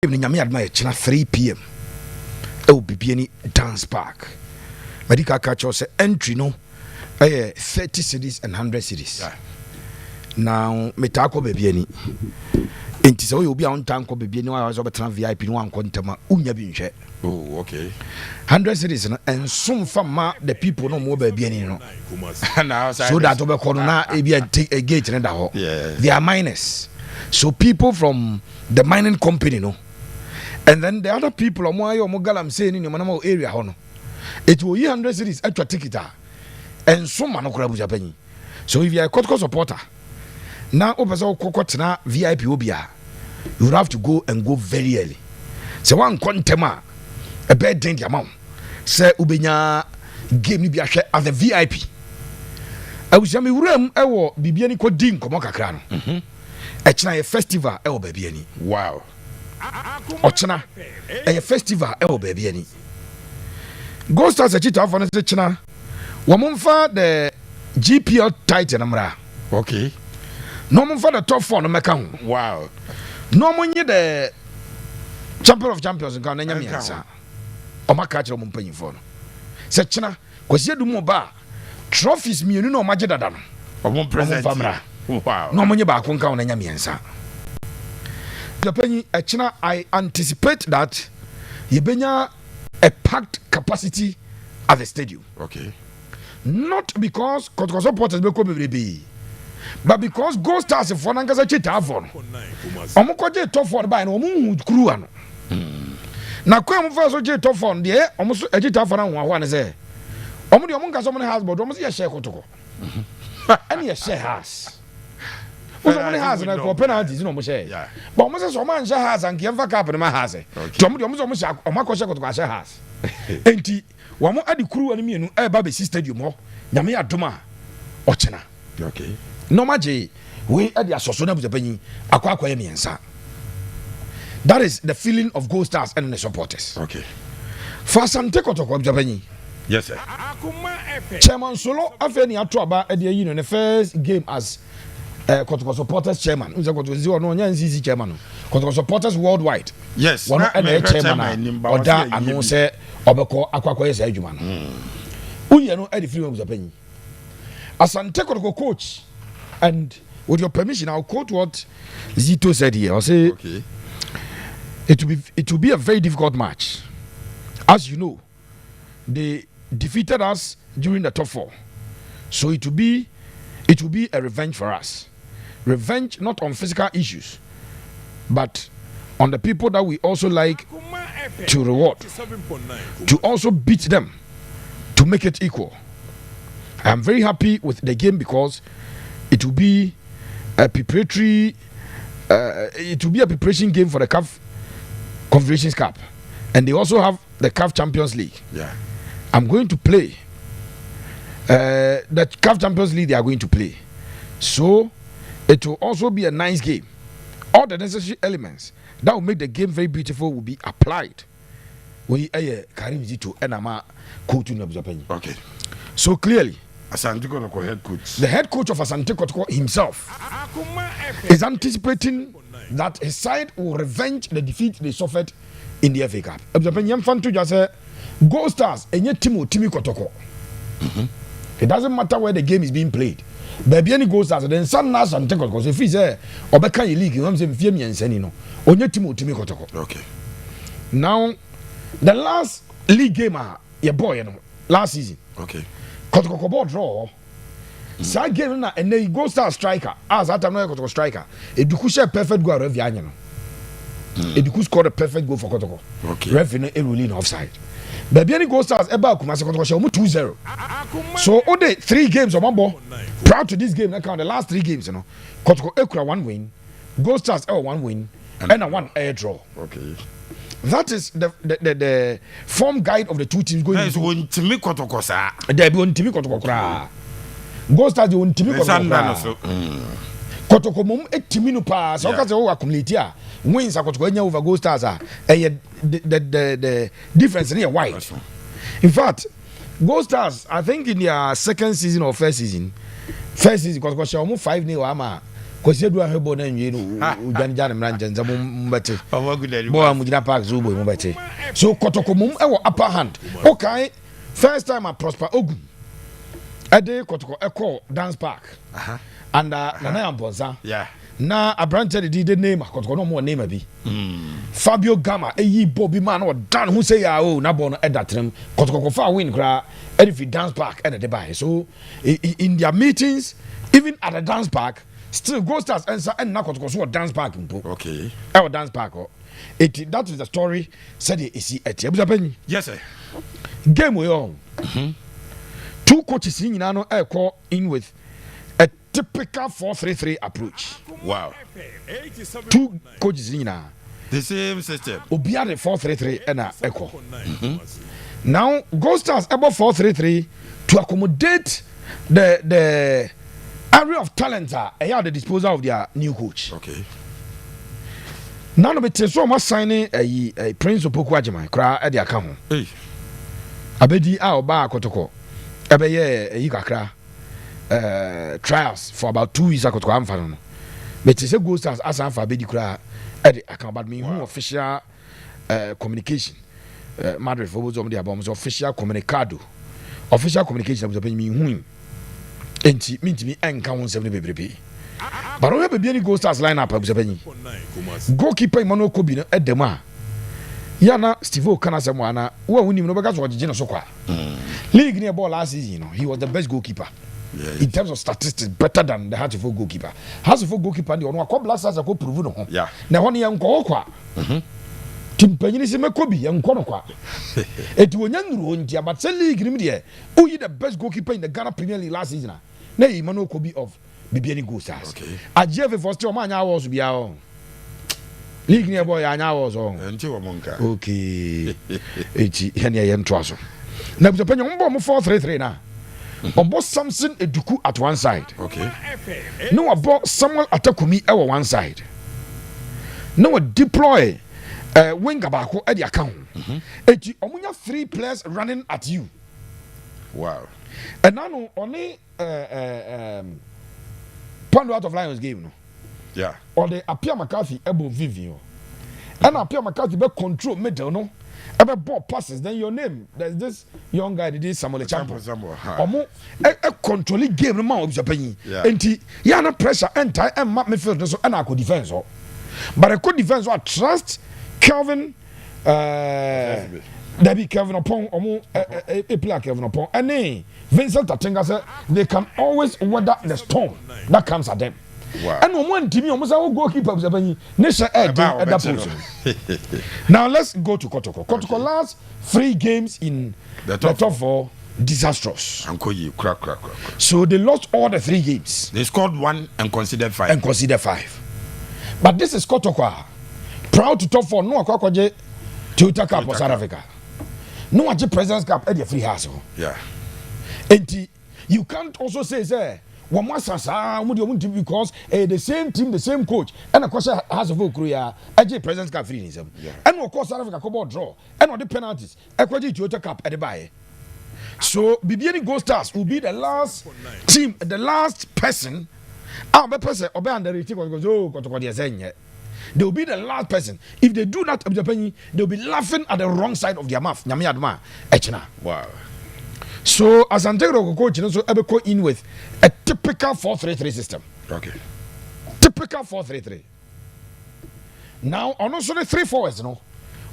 evening nyame adma china 3 p.m. e will be any dance park. Medical culture say entry no 30 cities and 100 cities. Yeah. Now metako baby any. Enti say we be on tanko baby any wa so betra VIP no anko ntama unya bi nhwe. Oh, okay. 100 cities and some fama the people no more baby any no. So that obekọ no na e be a gate na da ho. They are miners. So people from the mining company no. And then the other people omo galam say in your area hono. It will 100 cities extra ticket and some man okura buja penny. So if you are a Kotoko supporter, now opesa kokotena VIP obia, you will have to go very early. So one kontema a bed drink amount. Say ubenya game ni bi ahwe as a VIP. I was yami room ewo bibiani ko din komo kakra no. Echna a festival ewo babiani. Wow. Ochena a festival ewo babiani. Goldstars a chita for the China. Wamumfa the GPL title namra. Okay. No mumfa the top 4 no meka. Wow. No money the champion of champions in Ghana nyamiansa. O maka chiro mumpanyi for no. Se China kwasi edu mo ba trophies mienu no maje dada no. Omum present. Wow. No money ba ko nka wona nyamiansa. Japan China, I anticipate that yebenya a packed capacity at the stadium. Okay. Not because Kotoko supporters be come be, but because Goldstars for Nangaza chita for. Omo koje top for by no omo crew ano. Na kwa mo fa so je top for de omo so chita for na ho na say. Omo de omo nka so mo house but omo say share Kotoko. Any a share house. Who's only has for penalties no mo share. But omo say so man share house and give cup na house. To omo share omo ko share Kotoko share house. Enti wamo adi kuru ani mienu e ba be stadium ho nyame adoma ochena. Okay. No maje we adi asoso na buzapanyi akwa miensa. That is the feeling of Goldstars and the supporters. Okay. For Asante Kotoko buzapanyi. Yes sir. Chairman Solo afeni ato aba adi yi no the first game as Kotoko supporters chairman. Unza Kotoko no nya NCC chairman. Kotoko supporters worldwide. Yes. One of the chairman oda anu say obeko akwa yesa adwuma no. Uye no edi free buzapanyi. Asante Kotoko coach, and with your permission I'll quote what Zito said here. I'll say okay. It will be a very difficult match. As you know, they defeated us during the top 4. So it will be a revenge for us. Revenge not on physical issues, but on the people that we also like to reward, to also beat them, to make it equal. I am very happy with the game because it will be a preparatory. It will be a preparation game for the CAF Confederations Cup, and they also have the CAF Champions League. Yeah, I'm going to play. The CAF Champions League they are going to play, so it will also be a nice game. All the necessary elements that will make the game very beautiful will be applied. We Karim Zito and Ama Kotu Nabuzapeni. Okay. So clearly, Asante Kotoko head coach. The head coach of Asante Kotoko himself is anticipating that his side will revenge the defeat they suffered in the FA Cup. Goldstars and yet Timi Kotoko. It doesn't matter where the game is being played. Baby any Goldstars then some Nas and Kotoko. Because if he's there, Obeka league, you know, Fiemi and Senino. Onye Timi Kotoko. Okay. Now, the last league game, your boy, you know, last season. Okay. Kotoko ball draw. Sa game na and then Goldstars striker. As that time no Kotoko striker. Eduku share perfect goal rev anya no. Eduku scored a perfect goal for Kotoko. Okay. Ref no e ruling offside. Baby any Goldstars eba Kumasi Kotoko share 2-0. So all the 3 games of ball. Prior to this game, the last 3 games, you know, Kotoko ekura 1 win, Goldstars 1 win, and a 1 air draw. Okay. That is the form guide of the 2 teams going. Nice one Timi Kotoko sa. There be on Timi Kotoko kra. Goldstars on Timi Kotoko. Kotoko mum etimi no pa. So ka say o accumulate a wins Kotoko enya over Goldstars the difference here wide. In fact, Goldstars I think in their second season or first season Kotoko share 5-0 ama Cause you do have born and you Jan Ranjan Zamum Boy Mujina Park Zubo Mubete. So Kotoko mum upper hand. Okay, first time I prosper Ogun. A day Kotoko Echo Dance Park. And Nana Bonza. Yeah. Na a branch did the name Kotoko no more name be. Fabio Gama, a Bobby man or Dan who say Nabon at that time. Kotoko far win cry. And if you dance park at the buy. So in their meetings, even at the dance park, still Goldstars answer and now Kotoko dance park. Okay. Our dance park. That is the story. Said it is it. Yes, sir. Game we on. Two coaches in Nano air call in with a typical 4-3-3 approach. Wow. Two coaches in the same system. Obia the 4-3-3 and a echo. Now Goldstars about 4-3-3 to accommodate the area of talent at the disposal of their new coach. Okay. None of it is so much signing a Prince of Pokuajima cry at the account. Hey. Abedi our bar Kotoko. Abeye Ikakra trials for about 2 years ago. But it's a Goldstars as I'm for Abedi cry at the account, but me who official communication. Madrid for both of the bombs official communicado. Official communication was upon me whom. And she mean to me and count 70 baby. But I have a beauty Goldstars lineup of the goalkeeper Emmanuel Kobina at the ma. Yana Steve Kanasamwana, who won him no what Gina Soka. League near ball last season, he was the best goalkeeper. In terms of statistics, better than the Hatchful goalkeeper. Hatchful goalkeeper, the one called Blasters are called Proven. Yeah. Now, one young Kokwa. Timpanisi Kobi and Konokwa. It will young Rundia, but Sally Grimdia, who is the best goalkeeper in the Ghana Premier League last season. Nay, Emmanuel Kobi of Bibiani Goldstars. Okay. I Jeff for still man hours be our own. League near boy, I now was on. Until a monk. Okay. Henry and Trosso. Now, the penny on 4-3-3 now. On both Samson and Duku at one side. Okay. No, about Samuel Atakumi at one side. No, deploy wing abako at the account. And you only have 3 players running at you. Wow. And now only Pound out of Lions game. No? Yeah. Or they appear McCarthy above Vivio. And appear McCarthy be control middle, no? Ever ball passes, then your name. There's this young guy that is Samuel Champo. Or a controlling game no man of Japan. And he no pressure enter and map midfield so and I could defense. But I could defense I trust Kelvin Debbie Kelvin upon a player Kelvin upon and Vincent Tatenga said they can always weather the storm that comes at them. Wow. And one team almost our goalkeeper was a nation at that position. Now let's go to Kotoko. Kotoko last 3 games in the top 4 disastrous. So they lost all the 3 games. They scored 1 and considered 5. But this is Kotoko. Proud to top 4. No Akwaje Toyota Cup for South Africa. No Aje President's Cup at the free house. Yeah. And you can't also say because the same team, the same coach, and of course has a full career. AJ President's Cup free himself. And of course South Africa come draw. And on the penalties, Ekwaji Toyota Cup at the buy. So Bibiani Goldstars will be the last team, the last person. They will be the last person. If they do that, they'll be laughing at the wrong side of their mouth. Wow. So Asante coach also ever go in with a typical 4-3-3 system. Okay. Typical 4-3-3. Now on also the 3 forwards,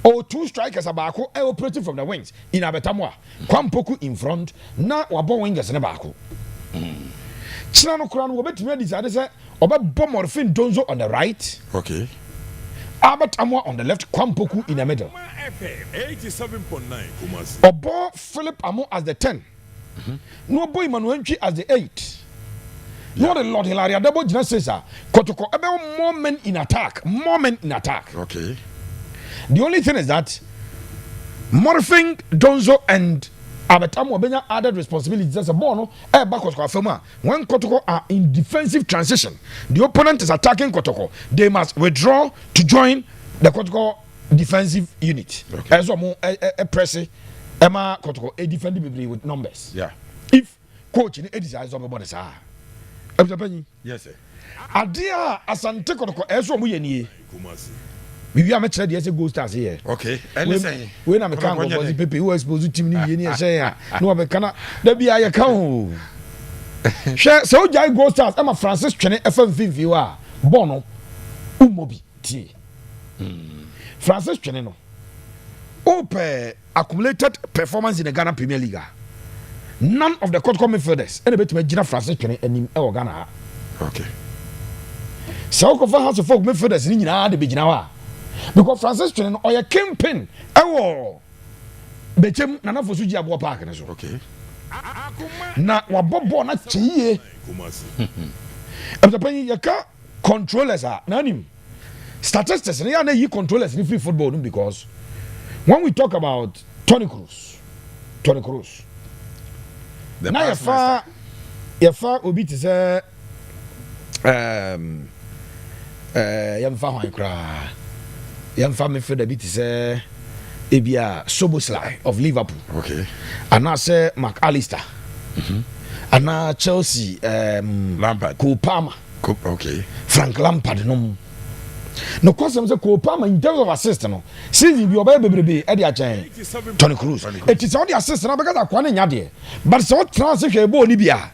or 2 strikers abako operating from the wings in Abetamwa. Kwampoku in front. Now wabo wingers in Abako. Chinano Crown will bet me decided say Oba Bomorfin Donzo on the right. Okay. Albert Amwa on the left, Kwampoku in the middle. 87.9. Obo Philip Amo as the 10. No boy Manuenchi as the 8. No the Lord Hilaria double Genesis. Kotoko about more men in attack. More men in attack. Okay. The only thing is that Morphing Donzo and Abatamo Benya added responsibilities as a bono backwards Kwafema. When Kotoko are in defensive transition, the opponent is attacking Kotoko. They must withdraw to join the Kotoko defensive unit. Okay. As a pressing Emma Kotoko a defending with numbers. Yeah. If coach in a desires of a body, yes, sir. Adia Asante Kotoko eso mu ye nie. Bibi am chere de say Goldstars here. Okay. Anything. We na me kan go bozi pepe who expose team ni ye ni ehye ya. No be kana da bia ye kan o. Hwe so jai Goldstars ama Francis Twene FM fifi wa bono umobi tie. Francis Twene no. Ope accumulated performance in the Ghana Premier League. None of the Kotoko midfielders any bet me gina Francis Twene anim e wo Ghana. Okay. So ko fa house of folk midfielders ni nyina de be gina wa. Because Francis Twene no oye kingpin ewo bechem na fosu ji abo park ne so. Okay. Na wabobo na chiye. Ebtapanyi yaka controllers are nanim. Statistics na na yi controllers in free football because when we talk about Tony Cruz. Now you far obi to say yamfa hwan kra yamfa me for the bit say ebia Soboslai of Liverpool. Okay. And I say McAllister. And now Chelsea Lampard. Cole Palmer. Okay. Frank Lampard no question say Cole Palmer in terms of assist no since you be obey bebrebe e dey achen Tony Cruz it is all the assist na because akwane nya de but so transfer hwe ball ni bia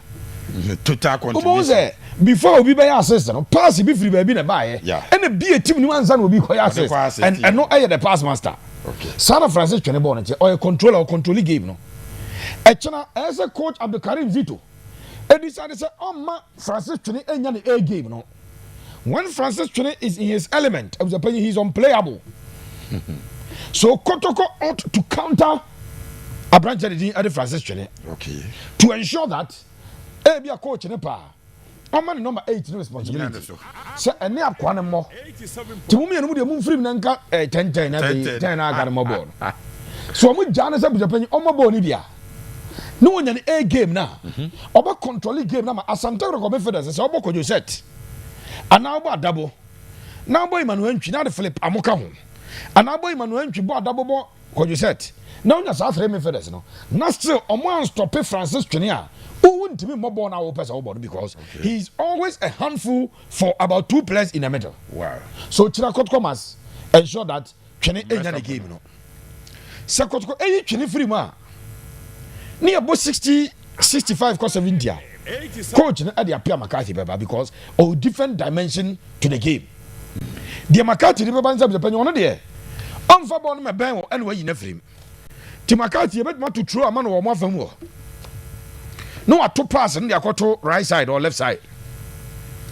total contribution before obi be assist no pass be free baby na buy and be a team ni wanza na obi ko assist and no aye the pass master. Okay. Sana Francis Twene ball no or controller or control game no e chena as a coach Abdulkarim Zito e decided say ma Francis Twene enya the A game no. When Francis Twene is in his element, I was saying he's unplayable. So Kotoko ought to counter a branch at Francis Twene. Okay. To ensure that be a coach in a pa. I'm man number 8 no responsibility. So any up one more. To me and the moon free nanka 10 I got more ball. So I'm with Janice up Japan on my bonibia. No one in A game now. Oba controlling game now. Asante ko be fedas. So oba ko you set. And now about double. Now boy Emmanuel Ntwi na the flip amoka ho. And now boy Emmanuel Ntwi bo double bo ko you set. Now na sa three midfielders no. Na still omo stop Francis Twene a. Who wouldn't be more born now because he's always a handful for about 2 players in the middle. Wow. So Chirakot Comas ensure that Twene enya the game no. So Kotoko Twene free ma. Near about 65 cost 70. Coach at the appear McCarthy because different dimension to the game. The McCarthy the bands up the penny on there. For born my bang anyway in a frame. To McCarthy a bit more to throw a man or more from war. No, a 2 pass in the Akoto right side or left side.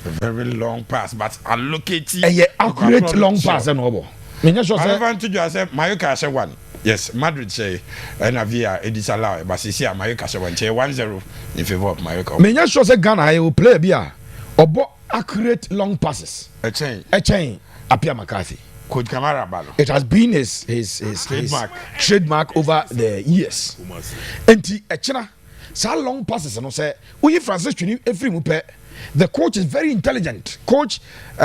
A very long pass, but allocated. Accurate long pass and over. I advantage I said Mayoka say one. Yes, Madrid say and Avia it is allowed, but see Mayoka say 1-0 in favor of Mayoka. Menya sure say Ghana I will play bia or accurate long passes. A chain appear McCarthy. Coach Kamara Balo. It has been his trademark over the years. And Echina so long passes and say we Francis Twene every mupe. The coach is very intelligent. Coach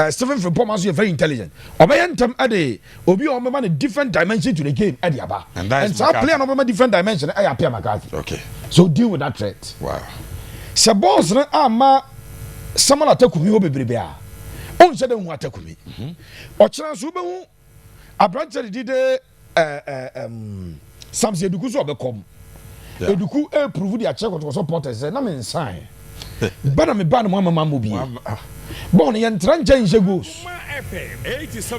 Stephen Frimpong is very intelligent. Obayantem ade obi omema a different dimension to the game ade aba. And so play an omema different dimension I appear McCarthy. Okay. So deal with that threat. Wow. Se boss na ama someone atakumi ho bebrebe a. On se de hu atakumi. Ochira so be hu abranche de Samson Eduku so obekom. Eduku prove the check what supporters say na me sign. Bana me ban mo mama bi. Bon ye ntranja nje goals.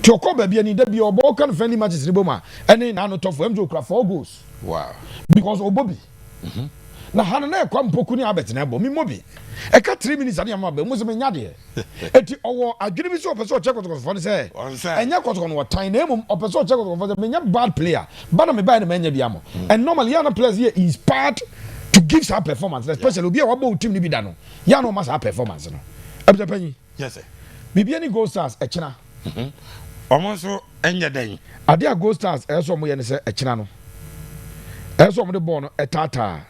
Toko ba bi ani da bi obo kan friendly matches riboma. Ene na no tough MJ okra 4 goals. Wow. Because obobi. Na hana na ekwa mpoku ni abet na ebo mi mobi. E ka 3 minutes ani ama ba mo se me nya de. Eti owo adwene bi so opeso check what for say. Enya Kotoko no time na emum opeso check what for say me nya bad player. Bana me buy na me nya bi amo. And normally yana players here inspired to give some performance, especially obi a wabo team ni bi da no. Ya no must have performance no. Abjapanyi. Yes sir. Bibi ani Goldstars e chena. Almost enya den. Ade a Goldstars e so mo ye ne se e chena no. E so mo de ball no e tata.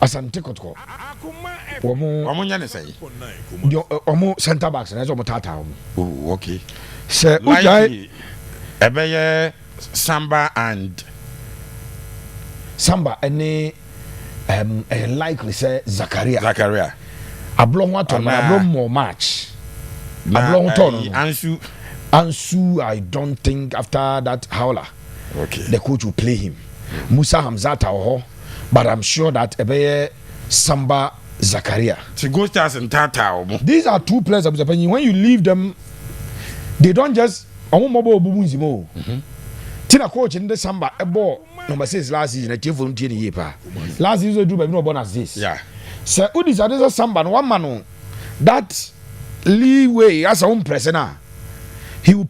Asante Kotoko. Omo nya ne say. Omo center backs na e so mo tata omo. Oh, okay. Se ujai ebeye Samba and Samba any likely say Zakaria. Zakaria. Ablon what on ablon more match. Ansu, I don't think after that howler, the coach will play him. Musa Hamzata, but I'm sure that Ebeye Samba Zakaria. Goldstars and Tata. These are two players. When you leave them, they don't just. Tina coach in the Samba a ball number 6 last season. A team from Tieni last season do by no bonus this. Yeah. So Udis are Samba one man that leeway as a home presenter. He will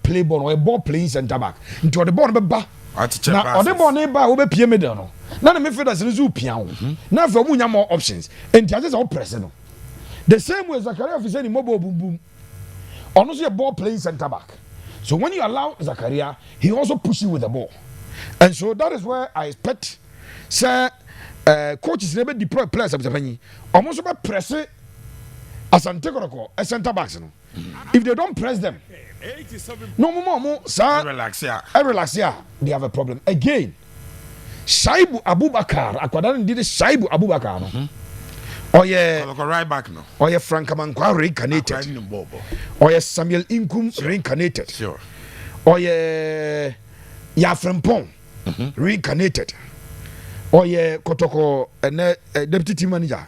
play ball or a ball playing centre back into the ball ba. Now on the ball neighbor will be PM no. Now the midfielders is zoo piano. Now for more options and just all present. The same way Zakaria is saying mobile boom boom. Honestly a ball playing centre back. So when you allow Zakaria, he also pushes you with the ball. And so that is where I expect coaches never deploy players almost about press it Asante Kotoko a centre backs. If they don't press them, no more, sir. Relax here. They have a problem again. Shaibu Abubakar, Akwadan did Shaibu Abubakar. Oh yeah, right back no. Oh yeah, Frank Amankwa reincarnated. Oh yeah, Samuel Inkum reincarnated. Sure. Oh yeah, Yafrempong reincarnated. Oh yeah, Kotoko and deputy team manager.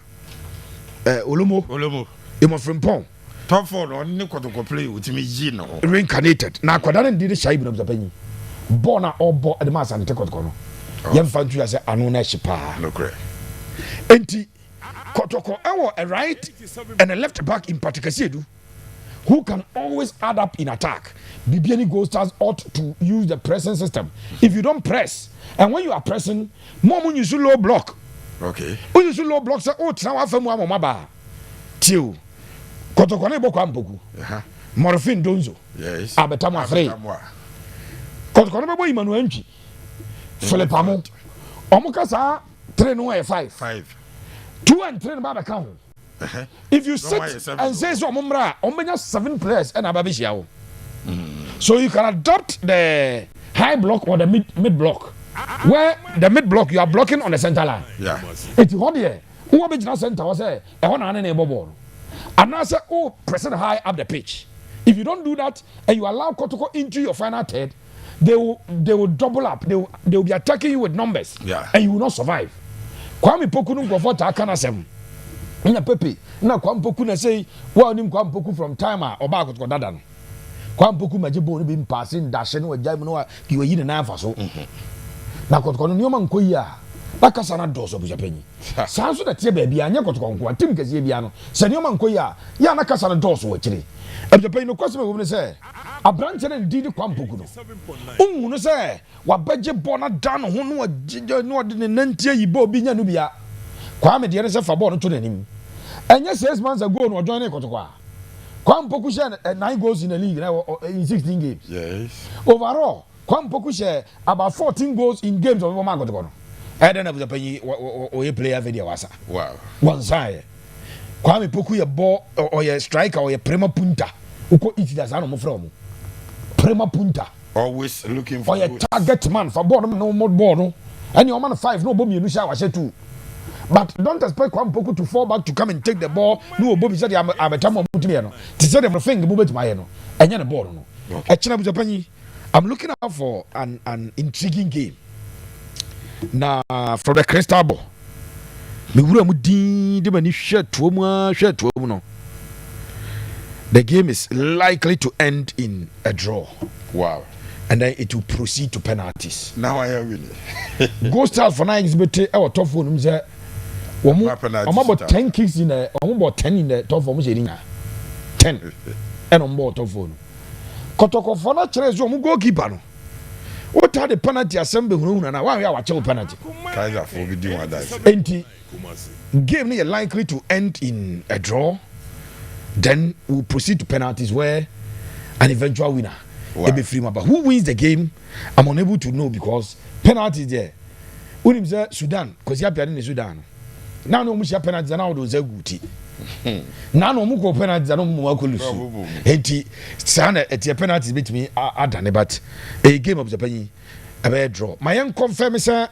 Olomo. Imo Frempong. Top 4 on the Kotoko play with me Gino. Reincarnated. Now Kwadan did Shaibu of the penny. Bona or bo at the mass and Tekotono. Young Fantu as a anona shipa. No correct. Enti Kotoko a right and a left back in particular who can always add up in attack. BBN Goldstars ought to use the pressing system. If you don't press, and when you are pressing, more when you should low block. Okay. When you should low block, say, oh, now I found one maba. Till Kotoko ne boko ampoku. Morphine donzo. Yes. Abetama free. Kotoko ne boko Emmanuel Nchi. Philip Amo. Omukasa 3 no 5. 2 and 3 Baba count. If you sit and say so, Mumbra, Omenya 7 players and Ababishiao. So you can adopt the high block or the mid block. Where the mid block you are blocking on the center line. Yeah. It's hot here. Who original center was say I want an enable ball. And now say, oh, pressing high up the pitch. If you don't do that and you allow Kotoko into your final third, they will double up. They will be attacking you with numbers. Yeah. And you will not survive. Kwame Poku no go for takana sem. Ina Pepe, na Kwame Poku na say, "Wa nim Kwame Poku from time or back to dada no." Kwame Poku majibo ni bi passing dash no wajai no wa ki wa yi na afa so. Na Kotoko no nyoma nkoyi a, na kasa na doso bu japanyi. Sa so da tie ba bia anya Kotoko nko atim kase bia no. Se nyoma nkoyi a, ya na kasa na doso wa kire. Japanyi no kwase me wo ne say, abranche na ndi Kwame Poku no. Unhu no say, wa baje bona dan ho no no de ne nantie yi ba obi nya no bia. Kwame de say fa ball no to nanim. Enya 6 months ago no join Kotoko a. Kwame Poku share 9 goals in the league in 16 games. Yes. Overall, Kwame Poku share about 14 goals in games of Mama Kotoko. I don't know the penny or player video wasa. Wow. One side. Kwame Poku ya ball or ya striker or ya prima punta. Uko iti da zano mo from. Prima punta. Always looking for or your target man for ball no more ball no. And your man 5 no bomb you sha wa 2. But don't expect Kwame Poku to fall back to come and take the ball. No bomb said I'm a time of put me no. Ti said them thing move to my no. Enya the ball no. Okay. I'm looking out for an intriguing game. Now from the crystal ball. Me wura mu din de mani hwe to mu no. The game is likely to end in a draw. Wow. And then it will proceed to penalties. Now I am winning. Goldstars for 9 exhibit our top phone say about 10 kicks in the about 10 in the top phone 10 and on board top phone. Kotoko for na chere so mu goalkeeper no. What are the penalty assembly na why we are watching penalty? Kaiser for be doing that. Enti game is likely to end in a draw. Then we'll proceed to penalties where an eventual winner will be free. But who wins the game, I'm unable to know because penalties there. When say Sudan, because you are playing in Sudan. Now no much penalties now those are good. Now no more penalties no more cool. Enti sana a penalties between Adane but a game of the penny a bad draw. My young confirm sir.